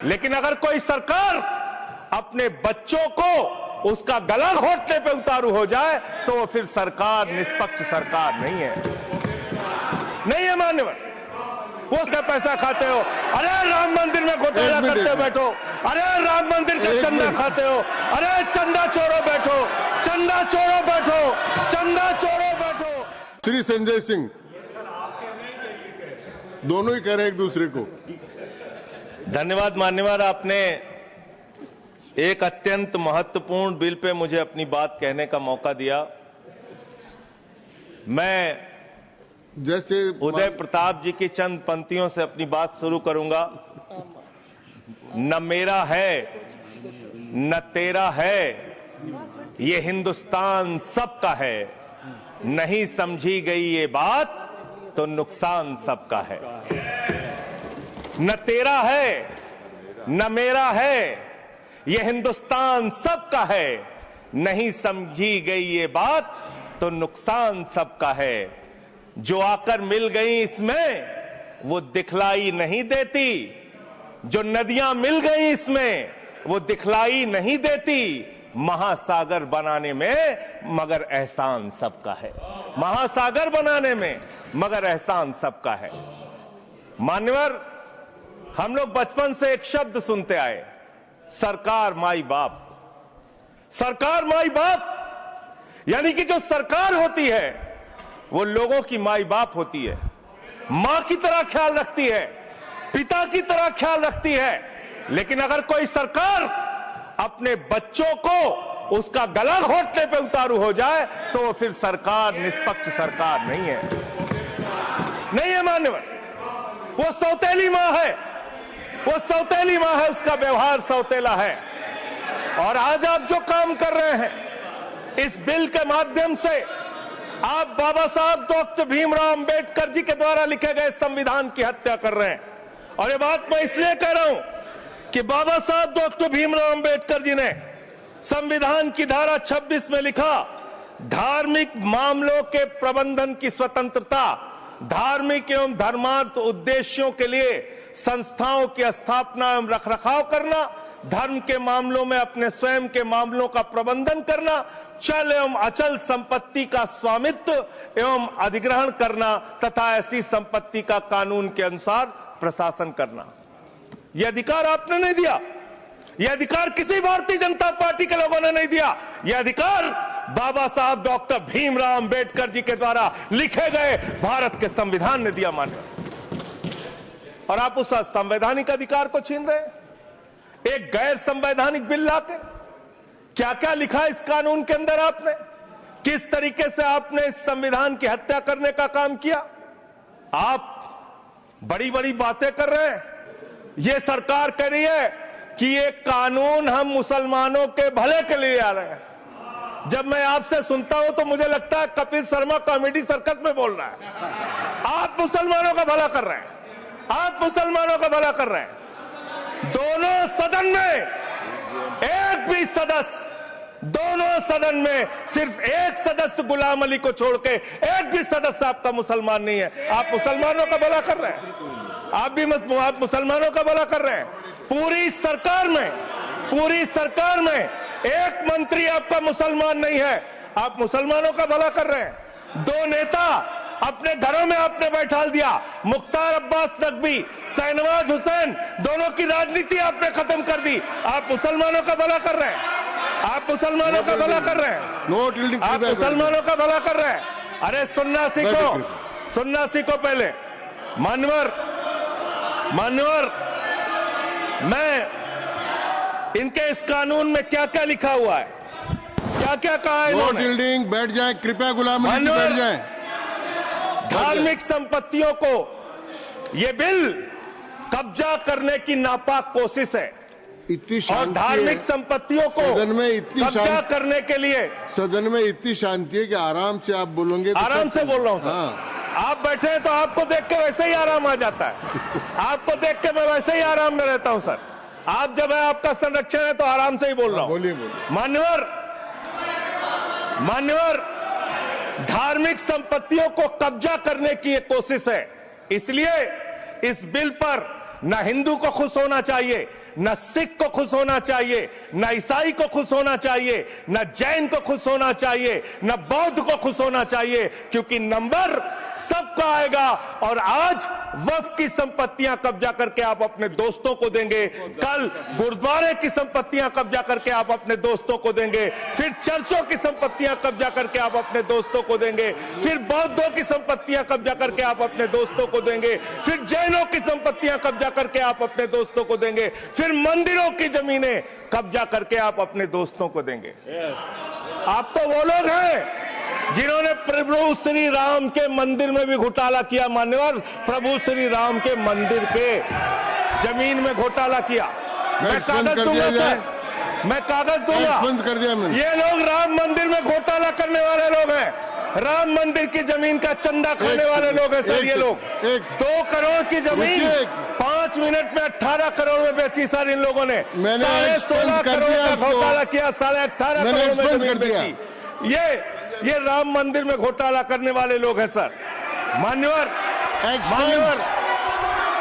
लेकिन अगर कोई सरकार अपने बच्चों को उसका गला घोटने पे उतारू हो जाए तो वो फिर सरकार निष्पक्ष सरकार नहीं है मान्यवर। वो उसका पैसा खाते हो, अरे राम मंदिर में घोटाला करते बैठो, अरे राम मंदिर का चंदा खाते हो, अरे चंदा चोरो बैठो, चंदा चोरो बैठो, चंदा चोरो बैठो। श्री संजय सिंह दोनों ही कह रहे हैं एक दूसरे को। धन्यवाद मान्यवर, आपने एक अत्यंत महत्वपूर्ण बिल पे मुझे अपनी बात कहने का मौका दिया। मैं जैसे उदय प्रताप जी की चंद पंक्तियों से अपनी बात शुरू करूंगा। न मेरा है न तेरा है, ये हिंदुस्तान सबका है, नहीं समझी गई ये बात तो नुकसान सबका है। न तेरा है न मेरा है, ये हिंदुस्तान सबका है, नहीं समझी गई ये बात तो नुकसान सबका है। जो आकर मिल गई इसमें वो दिखलाई नहीं देती, जो नदियां मिल गई इसमें वो दिखलाई नहीं देती, महासागर बनाने में मगर एहसान सबका है, महासागर बनाने में मगर एहसान सबका है। मान्यवर, हम लोग बचपन से एक शब्द सुनते आए, सरकार माई बाप। सरकार माई बाप यानी कि जो सरकार होती है वो लोगों की माई बाप होती है, मां की तरह ख्याल रखती है, पिता की तरह ख्याल रखती है। लेकिन अगर कोई सरकार अपने बच्चों को उसका गला घोटने पे उतारू हो जाए तो वो फिर सरकार निष्पक्ष सरकार नहीं है मान्यवर। वो सौतेली मां है, वो सौतेली मां है, उसका व्यवहार सौतेला है। और आज आप जो काम कर रहे हैं इस बिल के माध्यम से, आप बाबा साहब डॉक्टर भीमराव अंबेडकर जी के द्वारा लिखे गए संविधान की हत्या कर रहे हैं। और ये बात मैं इसलिए कह रहा हूं कि बाबा साहब डॉक्टर भीमराव अंबेडकर जी ने संविधान की धारा 26 में लिखा, धार्मिक मामलों के प्रबंधन की स्वतंत्रता, धार्मिक एवं धर्मार्थ उद्देश्यों के लिए संस्थाओं की स्थापना एवं रखरखाव करना, धर्म के मामलों में अपने स्वयं के मामलों का प्रबंधन करना, चल एवं अचल संपत्ति का स्वामित्व एवं अधिग्रहण करना तथा ऐसी संपत्ति का कानून के अनुसार प्रशासन करना। यह अधिकार आपने नहीं दिया, यह अधिकार किसी भारतीय जनता पार्टी के लोगों ने नहीं दिया, यह अधिकार बाबा साहब डॉक्टर भीमराव अंबेडकर जी के द्वारा लिखे गए भारत के संविधान ने दिया मानकर। और आप उस संवैधानिक अधिकार को छीन रहे हैं एक गैर संवैधानिक बिल लाके। क्या क्या लिखा इस कानून के अंदर आपने, किस तरीके से आपने इस संविधान की हत्या करने का काम किया। आप बड़ी बड़ी बातें कर रहे हैं। यह सरकार कह रही है कि ये कानून हम मुसलमानों के भले के लिए आ रहे हैं। जब मैं आपसे सुनता हूं तो मुझे लगता है कपिल शर्मा कॉमेडी सर्कस में बोल रहा है। आप मुसलमानों का भला कर रहे हैं, आप मुसलमानों का भला कर रहे हैं। दोनों सदन में एक भी सदस्य, दोनों सदन में सिर्फ एक सदस्य गुलाम अली को छोड़ के एक भी सदस्य आपका मुसलमान नहीं है। आप मुसलमानों का भला कर रहे हैं, आप मुसलमानों का भला कर रहे हैं। पूरी सरकार में एक मंत्री आपका मुसलमान नहीं है, आप मुसलमानों का भला कर रहे हैं। दो नेता अपने घरों में आपने बैठा दिया, मुख्तार अब्बास नकवी, शाहनवाज हुसैन, दोनों की राजनीति आपने खत्म कर दी। आप मुसलमानों का भला कर रहे हैं, आप मुसलमानों का भला कर रहे हैं, आप मुसलमानों का भला कर रहे हैं। अरे सुनना सीखो पहले। मान्यवर, मैं इनके इस कानून में क्या क्या लिखा हुआ है, क्या क्या कहा है इन्होंने। बैठ जाए कृपया, गुलाम अली जी बैठ जाए। धार्मिक संपत्तियों को यह बिल कब्जा करने की नापाक कोशिश है। इतनी शांति और धार्मिक संपत्तियों को सदन में इतनी कब्जा करने के लिए सदन में इतनी शांति है कि आराम से आप बोलोगे तो आराम से बोल रहा हूं सर। हाँ। आप बैठे हैं तो आपको देख के वैसे ही आराम आ जाता है। आपको देख के मैं वैसे ही आराम में रहता हूं सर। आप जब है आपका संरक्षण है तो आराम से ही बोल रहा हूं। बोलिए। मान्यवर, धार्मिक संपत्तियों को कब्जा करने की एक कोशिश है, इसलिए इस बिल पर न हिंदू को खुश होना चाहिए, न सिख को खुश होना चाहिए, न ईसाई को खुश होना चाहिए, न जैन को खुश होना चाहिए, न बौद्ध को खुश होना चाहिए, क्योंकि नंबर सबका आएगा। और आज वक्फ की संपत्तियां कब्जा करके आप अपने दोस्तों को देंगे, कल गुरुद्वारे की संपत्तियां कब्जा करके आप अपने दोस्तों को देंगे, फिर चर्चों की संपत्तियां कब्जा करके आप अपने दोस्तों को देंगे, फिर बौद्धों की संपत्तियां कब्जा करके आप अपने दोस्तों को देंगे, फिर जैनों की संपत्तियां कब्जा करके आप अपने दोस्तों को देंगे, फिर मंदिरों की जमीनें कब्जा करके आप अपने दोस्तों को देंगे। आप तो वो लोग हैं जिन्होंने प्रभु श्री राम के मंदिर में भी घोटाला किया। मान्यवर, प्रभु श्री राम के मंदिर के जमीन में घोटाला किया। मैं कागज दूंगा सर, मैं कागज दूंगा। कर दिया मैंने। ये लोग राम मंदिर में घोटाला करने वाले लोग हैं, राम मंदिर की जमीन का चंदा खाने वाले लोग हैं सर। ये लोग 2 करोड़ की जमीन 5 मिनट में 18 करोड़ में बेची सर इन लोगों ने। 16.5 करोड़ का घोटाला किया, 18.5 करोड़ में जमीन बेची। ये राम मंदिर में घोटाला करने वाले लोग हैं सर। मान्यवर,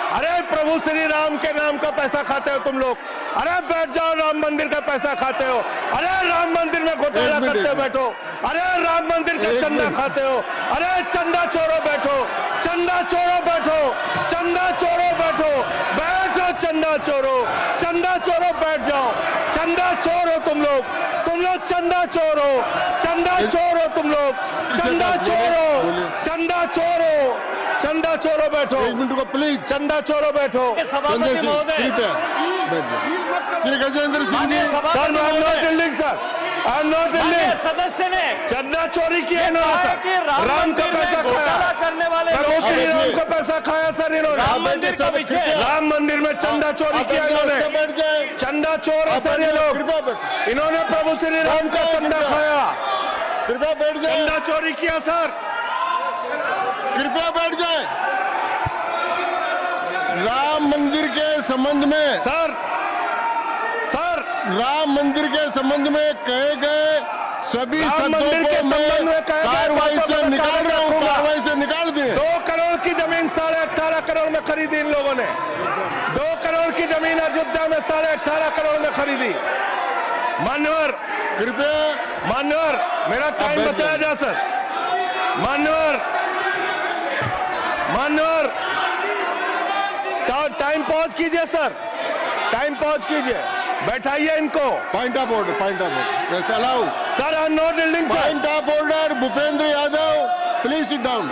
अरे प्रभु श्री राम के नाम का पैसा खाते हो तुम लोग। अरे बैठ जाओ, राम मंदिर का पैसा खाते हो। अरे राम मंदिर में घोटाला करते हो, बैठो। अरे राम मंदिर का चंदा खाते हो। अरे चंदा चोरो बैठो, चंदा चोरो बैठो, चंदा चोरो बैठो, बैठो चंदा चोरो, चंदा चोरो बैठ जाओ। चंदा चोर हो तुम लोग चंदा चोर हो, चंदा चोर हो तुम लोग, चंदा चोरो, चंदा चोरो, चंदा चोरो बैठो। 1 मिनट को प्लीज। चंदा चोरो बैठो। सभापति महोदय, Shri Gajendra Singh ji. Sir, I am not yielding sir, I am not yielding. सदस्य ने चंदा चोरी किया इन्होंने सर, राम का पैसा खाया करने वाले राम का पैसा खाया सर इन्होंने। राम मंदिर का विषय, राम मंदिर में चंदा चोरी किया इन्होंने। चंदा चोर है सर ये लोग। इन्होंने प्रभु श्री राम का चंदा खाया। कृपया बैठ जाए। चंदा चोरी किया सर। कृपया बैठ जाए। राम मंदिर के संबंध में सर राम मंदिर के संबंध में कहे गए सभी शब्दों को मैं कार्रवाई से निकाल रहा हूँ, कार्रवाई से निकाल दिए। 2 करोड़ की जमीन 18.5 करोड़ में खरीदी इन लोगों ने। 2 करोड़ की जमीन अयोध्या में 18.5 करोड़ में खरीदी। मान्यवर, कृपया मान्यवर, मेरा टाइम बचाया जा सर। मान्यवर, टाइम पॉज कीजिए सर, टाइम पॉज कीजिए, बैठाइए इनको। Point of order, allow sir. I am not yielding sir. Point of order, Bhupendra Yadav please sit down.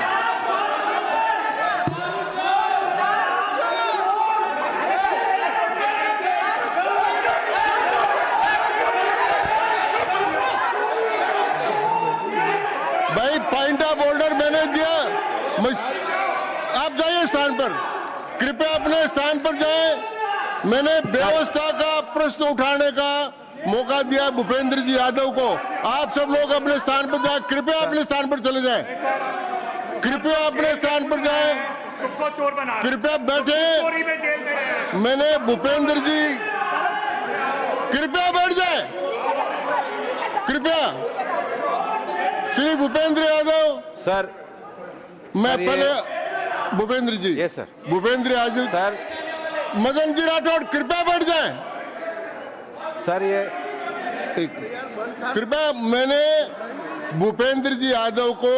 भाई पॉइंट ऑफ ऑर्डर मैंने दिया, आप जाइए स्थान पर, कृपया अपने स्थान पर जाएं। मैंने व्यवस्था का प्रश्न उठाने का मौका दिया भूपेंद्र जी यादव को। आप सब लोग अपने स्थान पर जाएं, कृपया अपने स्थान पर चले जाएं, कृपया अपने स्थान पर जाएं, कृपया बैठे। मैंने भूपेंद्र जी, कृपया बैठ जाएं, कृपया। श्री भूपेंद्र यादव सर, मैं पहले Bhupendra ji, yes sir, Bhupendra Yadav sir, Madan ji Rathore कृपया बैठ जाएं सर। ये कृपया, मैंने भूपेंद्र जी यादव को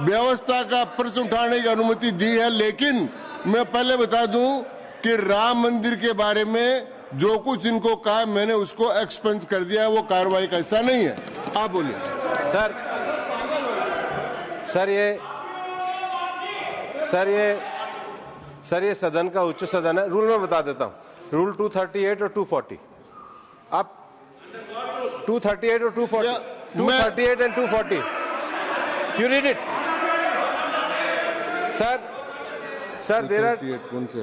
व्यवस्था का प्रश्न उठाने की अनुमति दी है, लेकिन मैं पहले बता दूं कि राम मंदिर के बारे में जो कुछ इनको कहा मैंने उसको एक्सपेंस कर दिया है, वो कार्रवाई का हिस्सा नहीं है। आप बोलिए सर। सर ये सदन का उच्च सदन है। रूल में बता देता हूं, रूल 238 और 240। आप 238 और 240, 238 and 240, you read it sir. There are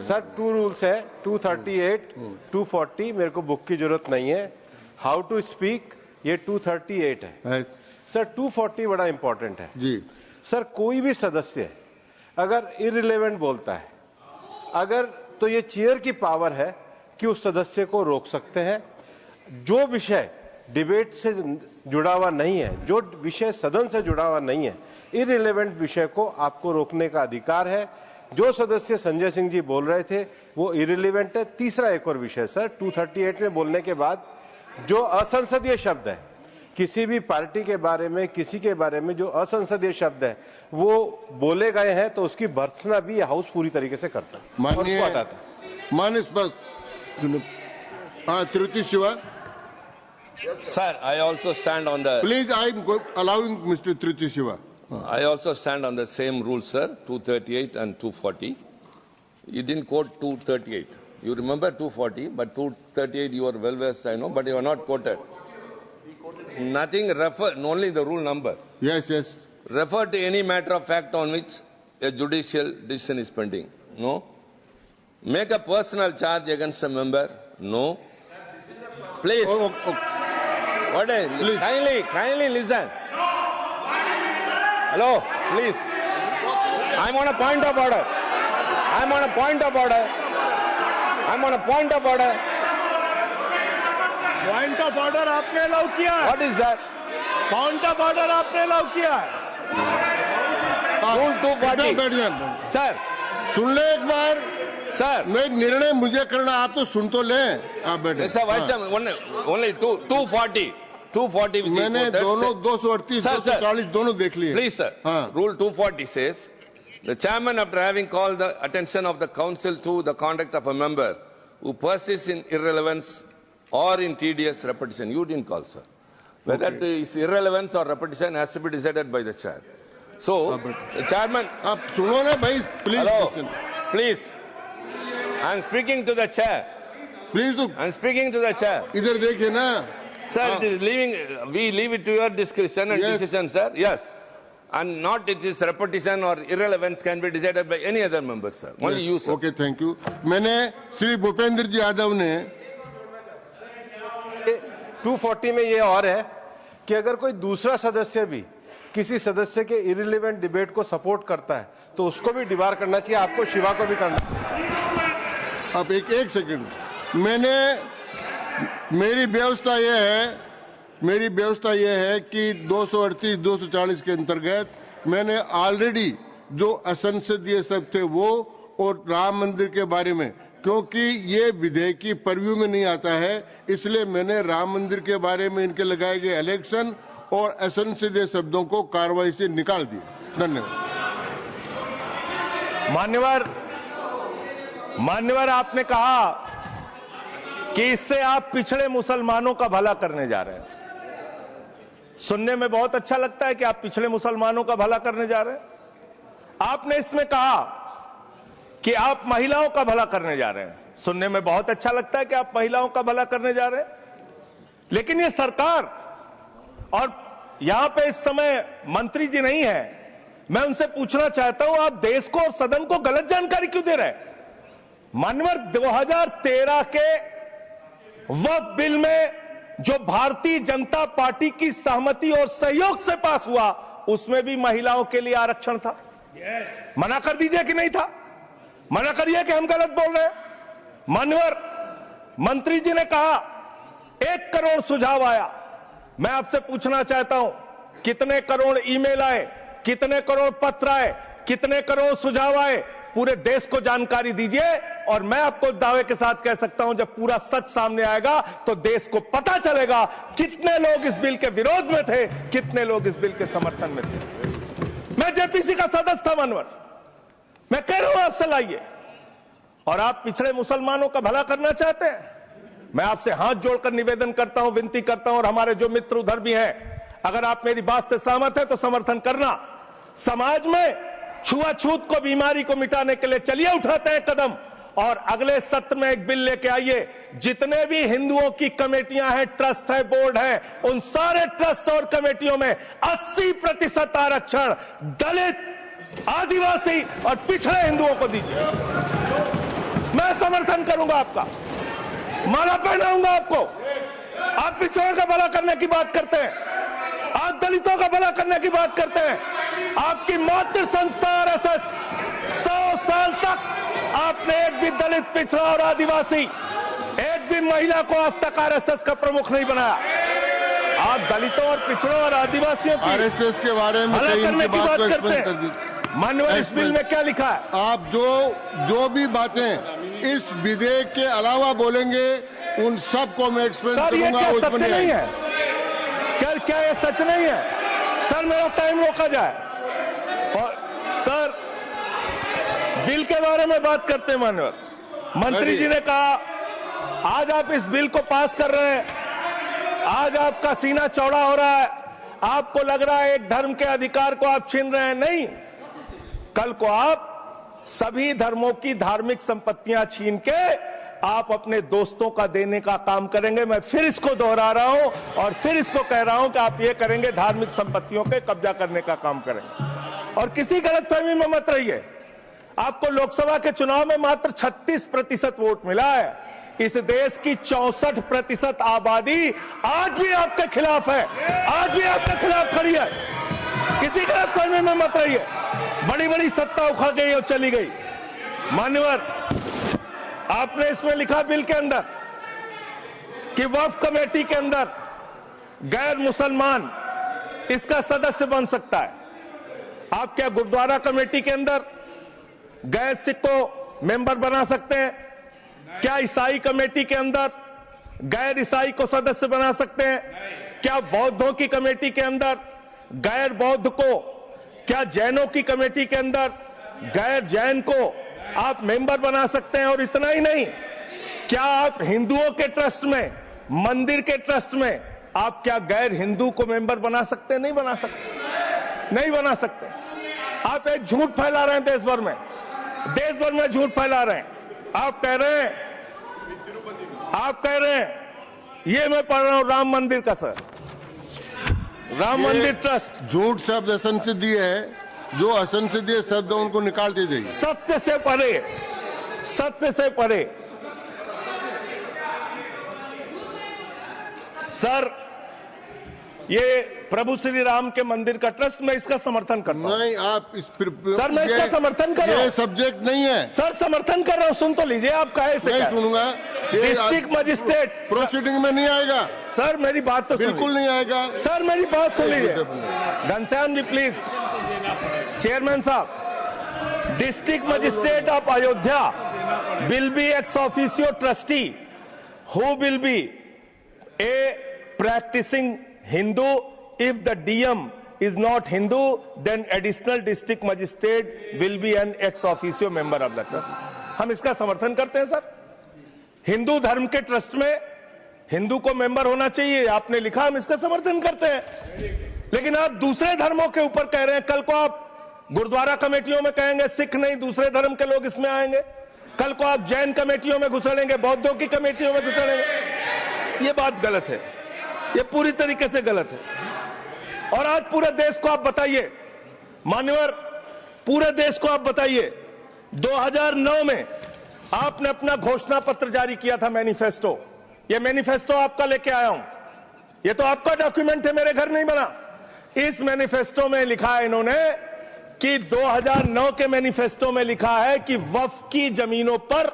sir 2 rules है, 238, 240। मेरे को बुक की जरूरत नहीं है। हाउ टू स्पीक, ये 238 है सर। 240 बड़ा इंपॉर्टेंट है जी सर। कोई भी सदस्य अगर इररिलेवेंट बोलता है, अगर तो ये चेयर की पावर है कि उस सदस्य को रोक सकते हैं। जो विषय डिबेट से जुड़ा हुआ नहीं है, जो विषय सदन से जुड़ा हुआ नहीं है, इररिलेवेंट विषय को आपको रोकने का अधिकार है। जो सदस्य संजय सिंह जी बोल रहे थे वो इरिलीवेंट है। तीसरा एक और विषय सर, 238 में बोलने के बाद जो असंसदीय शब्द है, किसी भी पार्टी के बारे में, किसी के बारे में जो असंसदीय शब्द है वो बोले गए हैं तो उसकी भर्त्सना भी हाउस पूरी तरीके से करता है और उसको हटाता है। माननीय Tiruchi Shiva. Sir, I also stand on the. Please, I am allowing Mr. Tiruchi Shiva. I also stand on the same rule, sir. 238 and 240. You didn't quote 238. You remember 240, but 238 you are well versed, I know, but you are not quoted. Nothing refer, only the rule number. Yes, yes. Refer to any matter of fact on which a judicial decision is pending. No. Make a personal charge against a member. No. Please. What is? Please. Kindly listen. Hello, please. I'm on a point of order. I'm on a point of order. I'm on a point of order. Point of order आपने allow किया है। What is that? Point of order आपने allow किया है। Rule 240. बैठ जाए। Sir. सुन ले एक बार। Sir. मैं निर्णय मुझे करना, आप तो सुन तो लें। आप बैठे। Mr. Vice Chairman, only 240. 240 which मैंने is quoted, दोनों sir. 238, Sir, sir. 240 दोनों देख लिए। Please, sir. हाँ। Rule 240 says, the chairman, after having called the attention of the council to the conduct of a member who persists in irrelevance or in tedious repetition, you didn't call, sir. Whether it is irrelevance or repetition has to be decided by the chair. So, the chairman. आप सुनो ना भाई, please. Hello, listen. please. I am speaking to the chair. Please तो I am speaking to the chair. इधर देखिए ना। Sir, it is leaving, we leave it to your discretion and Yes. decision, sir. Yes. And not it is repetition or irrelevance can be decided by any other member, sir. Only you, sir. Okay, thank you. मैंने श्री भूपेंद्र जी यादव ने 240 में ये और है कि अगर कोई दूसरा सदस्य भी किसी सदस्य के इरिलेवेंट डिबेट को सपोर्ट करता है तो उसको भी डिबार करना चाहिए, आपको शिवा को भी करना चाहिए। अब एक सेकंड, मेरी व्यवस्था यह है कि 238, 240 के अंतर्गत मैंने ऑलरेडी जो असंसदीय शब्द थे वो और राम मंदिर के बारे में, क्योंकि ये विधेयक की परव्यू में नहीं आता है, इसलिए मैंने राम मंदिर के बारे में इनके लगाए गए इलेक्शन और असंसदीय शब्दों को कार्रवाई से निकाल दिया। धन्यवाद। मान्यवर, आपने कहा कि इससे आप पिछड़े मुसलमानों का भला करने जा रहे हैं। सुनने में बहुत अच्छा लगता है कि आप पिछड़े मुसलमानों का भला करने जा रहे हैं। आपने इसमें कहा कि आप महिलाओं का भला करने जा रहे हैं। सुनने में बहुत अच्छा लगता है कि आप महिलाओं का भला करने जा रहे हैं, लेकिन ये सरकार और यहां पे इस समय मंत्री जी नहीं है, मैं उनसे पूछना चाहता हूं, आप देश को और सदन को गलत जानकारी क्यों दे रहे हैं? मानवर 2013 के वक्फ बिल में जो भारतीय जनता पार्टी की सहमति और सहयोग से पास हुआ, उसमें भी महिलाओं के लिए आरक्षण था। मना कर दीजिए कि नहीं था? मना करिए कि हम गलत बोल रहे हैं। मानवर, मंत्री जी ने कहा 1 करोड़ सुझाव आया। मैं आपसे पूछना चाहता हूं, कितने करोड़ ईमेल आए, कितने करोड़ पत्र आए, कितने करोड़ सुझाव आए? पूरे देश को जानकारी दीजिए और मैं आपको दावे के साथ कह सकता हूं, जब पूरा सच सामने आएगा तो देश को पता चलेगा कितने लोग इस बिल के विरोध में थे, कितने लोग इस बिल के समर्थन में थे। मैं जेपीसी का सदस्य था मानवर, मैं कह रहा हूं आपसे लाइए। और आप पिछड़े मुसलमानों का भला करना चाहते हैं? मैं आपसे हाथ जोड़कर निवेदन करता हूं, विनती करता हूं, और हमारे जो मित्र उधर भी हैं, अगर आप मेरी बात से सहमत हैं तो समर्थन करना। समाज में छुआछूत को, बीमारी को मिटाने के लिए चलिए उठाते हैं कदम, और अगले सत्र में एक बिल लेके आइए। जितने भी हिंदुओं की कमेटियां हैं, ट्रस्ट है, बोर्ड है, उन सारे ट्रस्ट और कमेटियों में 80% आरक्षण दलित, आदिवासी और पिछड़े हिंदुओं को दीजिए। मैं समर्थन करूंगा आपका, माला पहनाऊंगा आपको। आप पिछड़ों का भला करने की बात करते हैं, आप दलितों का भला करने की बात करते हैं। आपकी मातृ संस्था आरएसएस 100 साल तक आपने एक भी दलित, पिछड़ा और आदिवासी, एक भी महिला को आज तक आरएसएस का प्रमुख नहीं बनाया। आप दलितों और पिछड़ों और आदिवासियों की आरएसएस के बारे में भला करने की बात करते हैं। माननीय इस बिल में क्या लिखा है? आप जो भी बातें इस विधेयक के अलावा बोलेंगे उन सबको मैं एक्सप्लेन सर, ये करूंगा। क्या उसमें सत्य नहीं है? क्या ये सच नहीं है? सर, मेरा टाइम रोका जाए। और सर, बिल के बारे में बात करते हैं। माननीय मंत्री जी ने कहा आज आप इस बिल को पास कर रहे हैं, आज आपका सीना चौड़ा हो रहा है, आपको लग रहा है एक धर्म के अधिकार को आप छीन रहे हैं। नहीं, कल को आप सभी धर्मों की धार्मिक संपत्तियां छीन के आप अपने दोस्तों का देने का काम करेंगे। मैं फिर इसको दोहरा रहा हूं और फिर इसको कह रहा हूं कि आप ये करेंगे, धार्मिक संपत्तियों के कब्जा करने का काम करेंगे। और किसी गलतफहमी में मत रहिए। आपको लोकसभा के चुनाव में मात्र 36% वोट मिला है। इस देश की 64% आबादी आज भी आपके खिलाफ है, आज भी आपके खिलाफ खड़ी है। किसी गलतफहमी में मत रहिए। बड़ी बड़ी सत्ता उखड़ गई और चली गई। मान्यवर, आपने इसमें लिखा बिल के अंदर कि वक्फ कमेटी के अंदर गैर मुसलमान इसका सदस्य बन सकता है। आप क्या गुरुद्वारा कमेटी के अंदर गैर सिख को मेंबर बना सकते हैं? क्या ईसाई कमेटी के अंदर गैर ईसाई को सदस्य बना सकते हैं? क्या बौद्धों की कमेटी के अंदर गैर बौद्ध को, क्या जैनों की कमेटी के अंदर गैर जैन को आप मेंबर बना सकते हैं? और इतना ही नहीं, क्या आप हिंदुओं के ट्रस्ट में, मंदिर के ट्रस्ट में आप क्या गैर हिंदू को मेंबर बना सकते हैं? नहीं बना सकते, नहीं बना सकते। आप एक झूठ फैला रहे हैं देश भर में, देश भर में झूठ फैला रहे हैं। आप कह रहे हैं ये मैं पढ़ रहा हूं राम मंदिर का, सर, राम मंदिर ट्रस्ट। झूठ शब्द असंसदीय है, जो असंसदीय शब्द उनको निकालते जाइए। सत्य से परे, सत्य से परे। सर, ये प्रभु श्री राम के मंदिर का ट्रस्ट, मैं इसका समर्थन करता हूं। नहीं, आप सर, मैं इसका समर्थन कर रहा हूं। ये सब्जेक्ट नहीं है सर, समर्थन कर रहा हूं। सुन तो लीजिए, आप कहे से नहीं सुनूंगा। डिस्ट्रिक्ट मजिस्ट्रेट प्रोसीडिंग में नहीं आएगा। सर, मेरी बात तो बिल्कुल नहीं आएगा। सर, मेरी बात सुन लीजिए। घनश्याम जी प्लीज, चेयरमैन साहब, district magistrate of Ayodhya will be ex officio trustee who will be a practicing Hindu. If the DM is not Hindu, then additional district magistrate will be an ex officio member of the trust. हम इसका समर्थन करते हैं। Sir, Hindu धर्म के trust में हिंदू को member होना चाहिए, आपने लिखा, हम इसका समर्थन करते हैं। लेकिन आप दूसरे धर्मों के ऊपर कह रहे हैं। कल को आप गुरुद्वारा कमेटियों में कहेंगे सिख नहीं, दूसरे धर्म के लोग इसमें आएंगे। कल को आप जैन कमेटियों में घुसड़ेंगे, बौद्धों की कमेटियों में घुसड़ेंगे। ये बात गलत है, ये पूरी तरीके से गलत है। और आज पूरे देश को आप बताइए, मान्यवर, पूरे देश को आप बताइए, 2009 में आपने अपना घोषणा पत्र जारी किया था, मैनिफेस्टो। ये मैनिफेस्टो आपका लेके आया हूं, ये तो आपका डॉक्यूमेंट है, मेरे घर नहीं बना। इस मैनिफेस्टो में लिखा है इन्होंने कि 2009 के मैनिफेस्टो में लिखा है कि वक्फ की जमीनों पर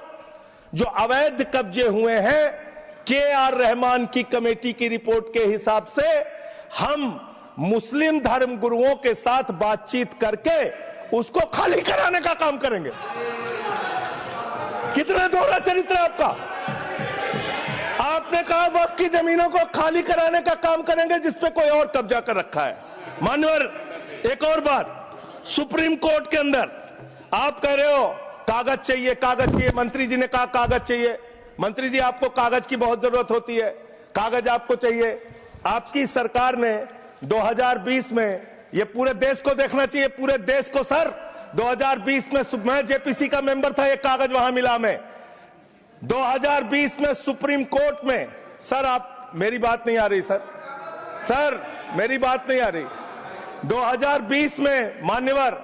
जो अवैध कब्जे हुए हैं, के.आर. रहमान की कमेटी की रिपोर्ट के हिसाब से हम मुस्लिम धर्म गुरुओं के साथ बातचीत करके उसको खाली कराने का काम करेंगे। कितना दोहरा चरित्र है आपका। आपने कहा वक्फ की जमीनों को खाली कराने का काम करेंगे जिस पे कोई और कब्जा कर रखा है। मान्यवर, एक और बात, सुप्रीम कोर्ट के अंदर आप कह रहे हो कागज चाहिए, कागज चाहिए। मंत्री जी ने कहा कागज चाहिए। मंत्री जी, आपको कागज की बहुत जरूरत होती है, कागज आपको चाहिए। आपकी सरकार ने 2020 में, ये पूरे देश को देखना चाहिए, पूरे देश को सर, 2020 में मैं जेपीसी का मेंबर था, एक कागज वहां मिला में 2020 में सुप्रीम कोर्ट में। सर, आप, मेरी बात नहीं आ रही सर, सर मेरी बात नहीं आ रही। 2020 में मान्यवर,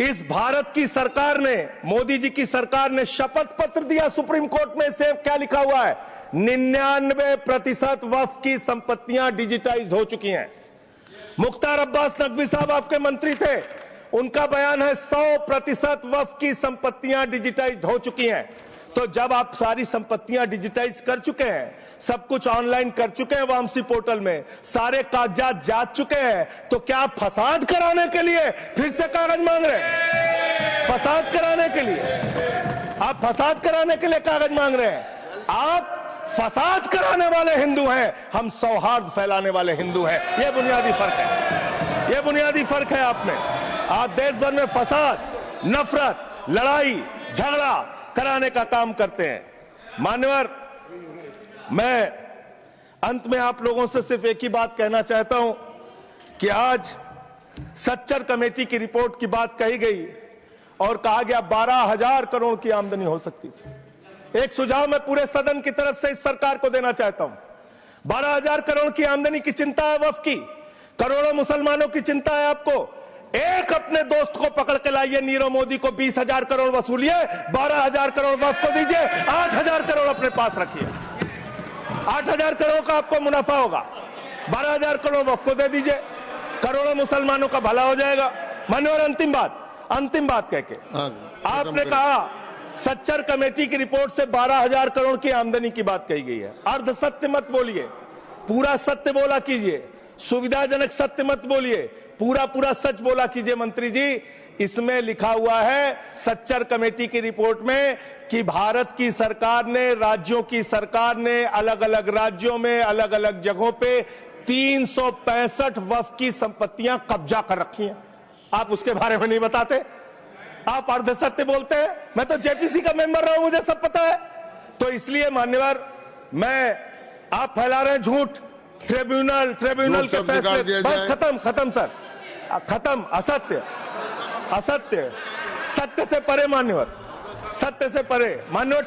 इस भारत की सरकार ने, मोदी जी की सरकार ने शपथ पत्र दिया सुप्रीम कोर्ट में। से क्या लिखा हुआ है? 99% वक्फ की संपत्तियां डिजिटाइज हो चुकी हैं। मुख्तार अब्बास नकवी साहब आपके मंत्री थे, उनका बयान है 100% वक्फ की संपत्तियां डिजिटाइज हो चुकी हैं। तो जब आप सारी संपत्तियां डिजिटाइज कर चुके हैं, सब कुछ ऑनलाइन कर चुके हैं वामसी पोर्टल में, सारे कागजात जांच चुके हैं, तो क्या आप फसाद कराने के लिए फिर से कागज मांग रहे हैं? फसाद कराने के लिए आप फसाद कराने के लिए कागज मांग रहे हैं? आप फसाद कराने वाले हिंदू हैं, हम सौहार्द फैलाने वाले हिंदू हैं। यह बुनियादी फर्क है, यह बुनियादी फर्क है। आप देश भर में फसाद, नफरत, लड़ाई झगड़ा कराने का काम करते हैं। मान्यवर, मैं अंत में आप लोगों से सिर्फ एक ही बात कहना चाहता हूं कि आज सच्चर कमेटी की रिपोर्ट की बात कही गई और कहा गया 12,000 करोड़ की आमदनी हो सकती थी। एक सुझाव मैं पूरे सदन की तरफ से इस सरकार को देना चाहता हूं। 12,000 करोड़ की आमदनी की चिंता है वक्फ की, करोड़ों मुसलमानों की चिंता है आपको। एक अपने दोस्त को पकड़ के लाइए, नीरव मोदी को 20,000 करोड़ वसूलिए, 12,000 करोड़ वक्फ को दीजिए, 8,000 करोड़ अपने पास रखिए। 8,000 करोड़ का आपको मुनाफा होगा, 12,000 करोड़ वक्फ को दे दीजिए, करोड़ों मुसलमानों का भला हो जाएगा। मान्यवर, अंतिम बात कह के आपने कहा सच्चर कमेटी की रिपोर्ट से 12,000 करोड़ की आमदनी की बात कही गई है। अर्ध सत्य मत बोलिए, पूरा सत्य बोला कीजिए। सुविधाजनक सत्य मत बोलिए, पूरा सच बोला कीजिए। मंत्री जी, इसमें लिखा हुआ है सच्चर कमेटी की रिपोर्ट में कि भारत की सरकार ने, राज्यों की सरकार ने अलग अलग राज्यों में अलग अलग जगहों पे 365 वक्फ की संपत्तियां कब्जा कर रखी हैं। आप उसके बारे में नहीं बताते, आप अर्ध सत्य बोलते हैं। मैं तो जेपीसी का मेंबर रहा हूं, मुझे सब पता है। तो इसलिए मान्यवर, आप फैला रहे हैं झूठ। ट्रिब्यूनल के फैसले, बस खत्म सर, खत्म। असत्य, सत्य से परे मान्यवर, सत्य से परे मान्यवर।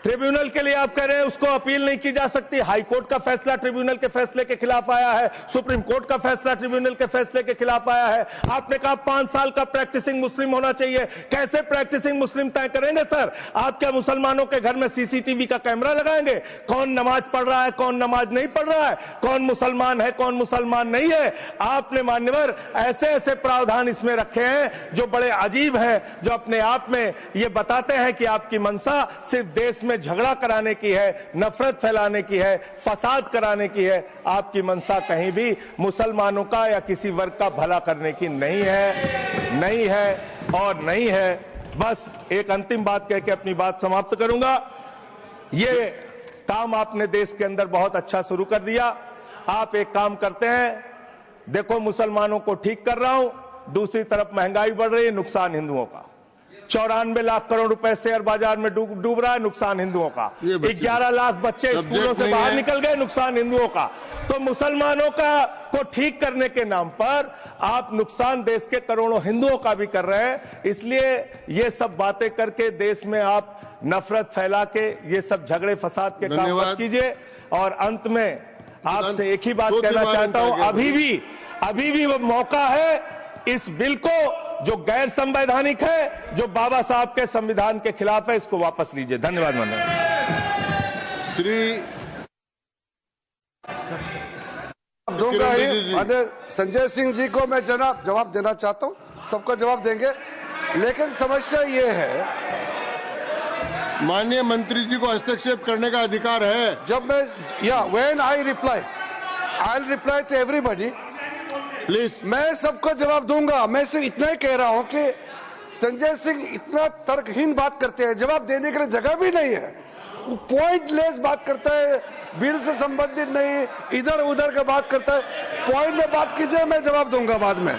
ट्रिब्यूनल के लिए आप कह रहे हैं उसको अपील नहीं की जा सकती। हाई कोर्ट का फैसला ट्रिब्यूनल के फैसले के खिलाफ आया है, सुप्रीम कोर्ट का फैसला ट्रिब्यूनल के फैसले के खिलाफ आया है। आपने कहा 5 साल का प्रैक्टिसिंग मुस्लिम होना चाहिए। कैसे प्रैक्टिसिंग मुस्लिम तय करेंगे सर? आप क्या मुसलमानों के घर में सीसीटीवी का कैमरा लगाएंगे? कौन नमाज पढ़ रहा है, कौन नमाज नहीं पढ़ रहा है, कौन मुसलमान है, कौन मुसलमान नहीं है? आपने मान्यवर ऐसे प्रावधान इसमें रखे हैं जो बड़े अजीब है, जो अपने आप में ये बताते हैं कि आपकी मंशा सिर्फ देश में झगड़ा कराने की है, नफरत फैलाने की है, फसाद कराने की है। आपकी मंशा कहीं भी मुसलमानों का या किसी वर्ग का भला करने की नहीं है। बस एक अंतिम बात कह के अपनी बात समाप्त करूंगा। ये काम आपने देश के अंदर बहुत अच्छा शुरू कर दिया। आप एक काम करते हैं, देखो मुसलमानों को ठीक कर रहा हूं, दूसरी तरफ महंगाई बढ़ रही है, नुकसान हिंदुओं का। 94 लाख करोड़ रुपए शेयर बाजार में डूब रहा है, नुकसान हिंदुओं का। 11 लाख बच्चे स्कूलों से बाहर निकल गए, नुकसान हिंदुओं का। तो मुसलमानों को ठीक करने के नाम पर आप नुकसान देश के करोड़ों हिंदुओं का भी कर रहे हैं। इसलिए ये सब बातें करके देश में आप नफरत फैला के ये सब झगड़े फसाद के काम मत कीजिए। और अंत में आपसे एक ही बात कहना चाहता हूं, अभी भी वो मौका है इस बिल को जो गैर संवैधानिक है, जो बाबा साहब के संविधान के खिलाफ है, इसको वापस लीजिए। धन्यवाद। दूंगा ही। संजय सिंह जी को मैं जवाब देना चाहता हूं, सबका जवाब देंगे, लेकिन समस्या ये है, माननीय मंत्री जी को हस्तक्षेप करने का अधिकार है। जब मैं when I will reply to everybody please. मैं सबको जवाब दूंगा। मैं सिर्फ इतना ही कह रहा हूं कि संजय सिंह इतना तर्कहीन बात करते हैं, जवाब देने के लिए जगह भी नहीं है। वो पॉइंटलेस बात करता है, बिल से संबंधित नहीं, इधर उधर का बात करता है। पॉइंट में बात कीजिए, मैं जवाब दूंगा बाद में।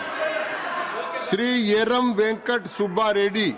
श्री येरम वेंकट सुब्बा रेड्डी।